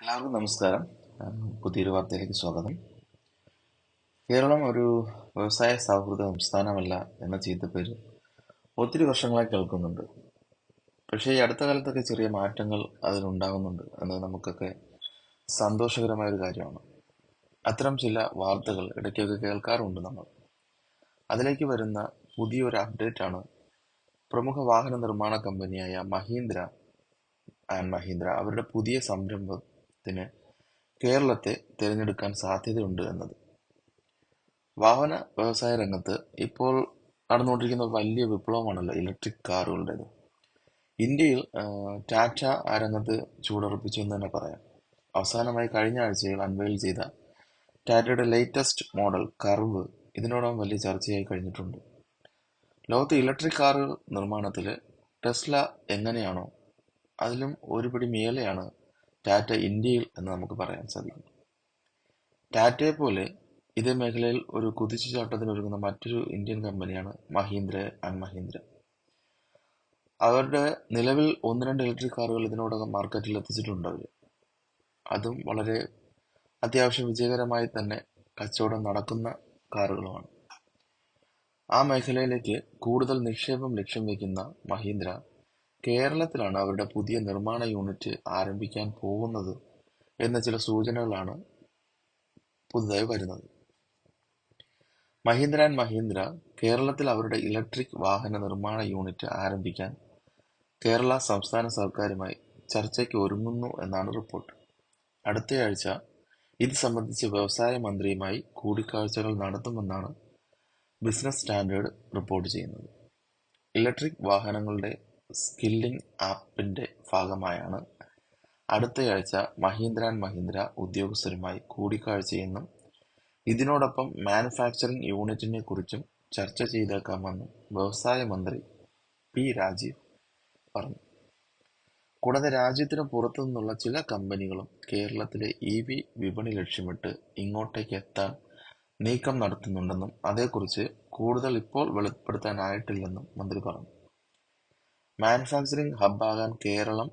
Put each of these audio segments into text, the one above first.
എല്ലാവർക്കും നമസ്കാരം. പുതിയൊരു വാർത്തയിലേക്ക് സ്വാഗതം. കേരളം ഒരു വ്യവസായ സൗഹൃദ സംസ്ഥാനമല്ല എന്ന ചീത്തപ്പേര് ഒത്തിരി വർഷങ്ങളായി കേൾക്കുന്നുണ്ട്. പക്ഷേ ഈ അടുത്ത കാലത്തൊക്കെ ചെറിയ മാറ്റങ്ങൾ അതിലുണ്ടാകുന്നുണ്ട് എന്നത് നമുക്കൊക്കെ സന്തോഷകരമായ ഒരു കാര്യമാണ്. അത്തരം ചില വാർത്തകൾ ഇടയ്ക്കൊക്കെ കേൾക്കാറുണ്ട് നമ്മൾ. അതിലേക്ക് വരുന്ന പുതിയൊരു അപ്ഡേറ്റ് ആണ് പ്രമുഖ വാഹന നിർമ്മാണ കമ്പനിയായ മഹീന്ദ്ര ആൻഡ് മഹീന്ദ്ര അവരുടെ പുതിയ സംരംഭത്തിന് കേരളത്തെ തിരഞ്ഞെടുക്കാൻ സാധ്യതയുണ്ട് എന്നത്. വാഹന വ്യവസായ രംഗത്ത് ഇപ്പോൾ നടന്നുകൊണ്ടിരിക്കുന്ന വലിയ വിപ്ലവമാണല്ലോ ഇലക്ട്രിക് കാറുകളുടേത്. ഇന്ത്യയിൽ ടാറ്റ ആ രംഗത്ത് ചൂടുറപ്പിച്ചു എന്ന് തന്നെ പറയാം. അവസാനമായി കഴിഞ്ഞ ആഴ്ചയിൽ അൺവെയിൽ ചെയ്ത ടാറ്റയുടെ ലേറ്റസ്റ്റ് മോഡൽ കർവ് ഇതിനോടകം വലിയ ചർച്ചയായി കഴിഞ്ഞിട്ടുണ്ട്. ലോകത്തെ ഇലക്ട്രിക് കാറുകൾ നിർമ്മാണത്തിൽ ടെസ്ല എങ്ങനെയാണോ അതിലും ഒരുപടി മേലെയാണ് ടാറ്റ ഇന്ത്യയിൽ എന്ന് നമുക്ക് പറയാൻ സാധിക്കും. ടാറ്റയെ പോലെ ഇതേ മേഖലയിൽ ഒരു കുതിച്ചുചാട്ടത്തിനൊരുങ്ങുന്ന മറ്റൊരു ഇന്ത്യൻ കമ്പനിയാണ് മഹീന്ദ്ര ആൻഡ് മഹീന്ദ്ര. അവരുടെ നിലവിൽ ഒന്ന് രണ്ട് ഇലക്ട്രിക് കാറുകൾ ഇതിനോടകം മാർക്കറ്റിൽ എത്തിച്ചിട്ടുണ്ട് അവർ. അതും വളരെ അത്യാവശ്യം വിജയകരമായി തന്നെ കച്ചവടം നടക്കുന്ന കാറുകളുമാണ്. ആ മേഖലയിലേക്ക് കൂടുതൽ നിക്ഷേപം ലക്ഷ്യം വയ്ക്കുന്ന മഹീന്ദ്ര കേരളത്തിലാണ് അവരുടെ പുതിയ നിർമ്മാണ യൂണിറ്റ് ആരംഭിക്കാൻ പോകുന്നത് എന്ന ചില സൂചനകളാണ് പുതുതായി വരുന്നത്. മഹീന്ദ്ര ആൻഡ് മഹീന്ദ്ര കേരളത്തിൽ അവരുടെ ഇലക്ട്രിക് വാഹന നിർമ്മാണ യൂണിറ്റ് ആരംഭിക്കാൻ കേരള സംസ്ഥാന സർക്കാരുമായി ചർച്ചയ്ക്ക് ഒരുങ്ങുന്നു എന്നാണ് റിപ്പോർട്ട്. അടുത്തയാഴ്ച ഇത് സംബന്ധിച്ച് വ്യവസായ മന്ത്രിയുമായി കൂടിക്കാഴ്ചകൾ നടത്തുമെന്നാണ് ബിസിനസ് സ്റ്റാൻഡേർഡ് റിപ്പോർട്ട് ചെയ്യുന്നത്. ഇലക്ട്രിക് വാഹനങ്ങളുടെ സ്കില്ലിംഗ് ആപ്പിന്റെ ഭാഗമായാണ് അടുത്തയാഴ്ച മഹീന്ദ്ര ആൻഡ് മഹീന്ദ്ര ഉദ്യോഗസ്ഥരുമായി കൂടിക്കാഴ്ചയെന്നും ഇതിനോടൊപ്പം മാനുഫാക്ചറിംഗ് യൂണിറ്റിനെ കുറിച്ചും ചർച്ച ചെയ്തേക്കാമെന്ന് വ്യവസായ മന്ത്രി പി രാജീവ് പറഞ്ഞു. കൂടാതെ രാജ്യത്തിന് പുറത്തു നിന്നുള്ള ചില കമ്പനികളും കേരളത്തിലെ EV വിപണി ലക്ഷ്യമിട്ട് ഇങ്ങോട്ടേക്ക് എത്താൻ നീക്കം നടത്തുന്നുണ്ടെന്നും അതേക്കുറിച്ച് കൂടുതൽ ഇപ്പോൾ വെളിപ്പെടുത്താനായിട്ടില്ലെന്നും മന്ത്രി പറഞ്ഞു. മാനുഫാക്ചറിംഗ് ഹബ്ബാകാൻ കേരളം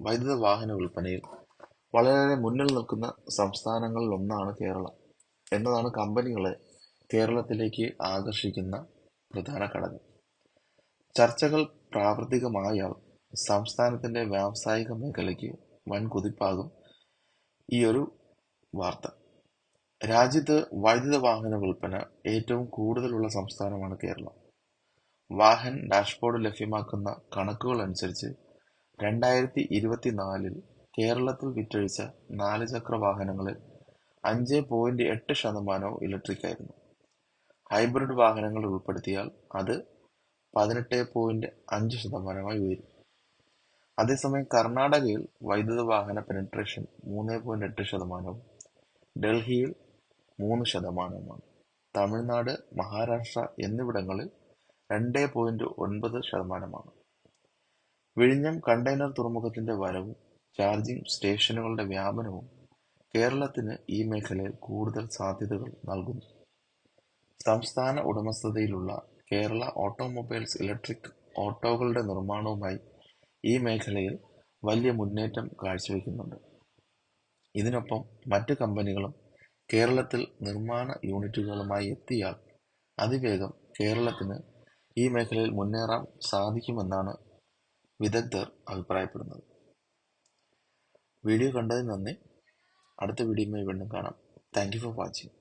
വൈദ്യുത വാഹന വിൽപ്പനയിൽ വളരെ മുന്നിൽ നിൽക്കുന്ന സംസ്ഥാനങ്ങളിലൊന്നാണ് കേരളം എന്നതാണ് കമ്പനികളെ കേരളത്തിലേക്ക് ആകർഷിക്കുന്ന പ്രധാന ഘടകം. ചർച്ചകൾ പ്രാവർത്തികമായാൽ സംസ്ഥാനത്തിന്റെ വ്യാവസായിക മേഖലയ്ക്ക് വൻ കുതിപ്പാകും ഈയൊരു വാർത്ത. രാജ്യത്ത് വൈദ്യുത വാഹന വിൽപ്പന ഏറ്റവും കൂടുതലുള്ള സംസ്ഥാനമാണ് കേരളം. വാഹൻ ഡാഷ്ബോർഡ് ലഭ്യമാക്കുന്ന കണക്കുകൾ അനുസരിച്ച് 2024 കേരളത്തിൽ വിറ്റഴിച്ച 4 ചക്ര വാഹനങ്ങളിൽ 5.8% ഇലക്ട്രിക് ആയിരുന്നു. ഹൈബ്രിഡ് വാഹനങ്ങൾ ഉൾപ്പെടുത്തിയാൽ അത് 18.5% ഉയരും. അതേസമയം കർണാടകയിൽ വൈദ്യുത വാഹന പെനട്രേഷൻ 3.8%, ഡൽഹിയിൽ 3%, തമിഴ്നാട്, മഹാരാഷ്ട്ര എന്നിവിടങ്ങളിൽ 2.9%. വിഴിഞ്ഞം കണ്ടെയ്നർ തുറമുഖത്തിന്റെ വരവും ചാർജിംഗ് സ്റ്റേഷനുകളുടെ വ്യാപനവും കേരളത്തിന് ഈ മേഖലയിൽ കൂടുതൽ സാധ്യതകൾ നൽകുന്നു. സംസ്ഥാന ഉടമസ്ഥതയിലുള്ള കേരള ഓട്ടോമൊബൈൽസ് ഇലക്ട്രിക് ഓട്ടോകളുടെ നിർമ്മാണവുമായി ഈ മേഖലയിൽ വലിയ മുന്നേറ്റം കാഴ്ചവെക്കുന്നുണ്ട്. ഇതിനൊപ്പം മറ്റ് കമ്പനികളും കേരളത്തിൽ നിർമ്മാണ യൂണിറ്റുകളുമായി എത്തിയാൽ അതിവേഗം കേരളത്തിന് ഈ മേഖലയിൽ മുന്നേറാൻ സാധിക്കുമെന്നാണ് വിദഗ്ധർ അഭിപ്രായപ്പെടുന്നത്. വീഡിയോ കണ്ടതിന് നന്ദി. അടുത്ത വീഡിയോയുമായി വീണ്ടും കാണാം. Thank you for watching.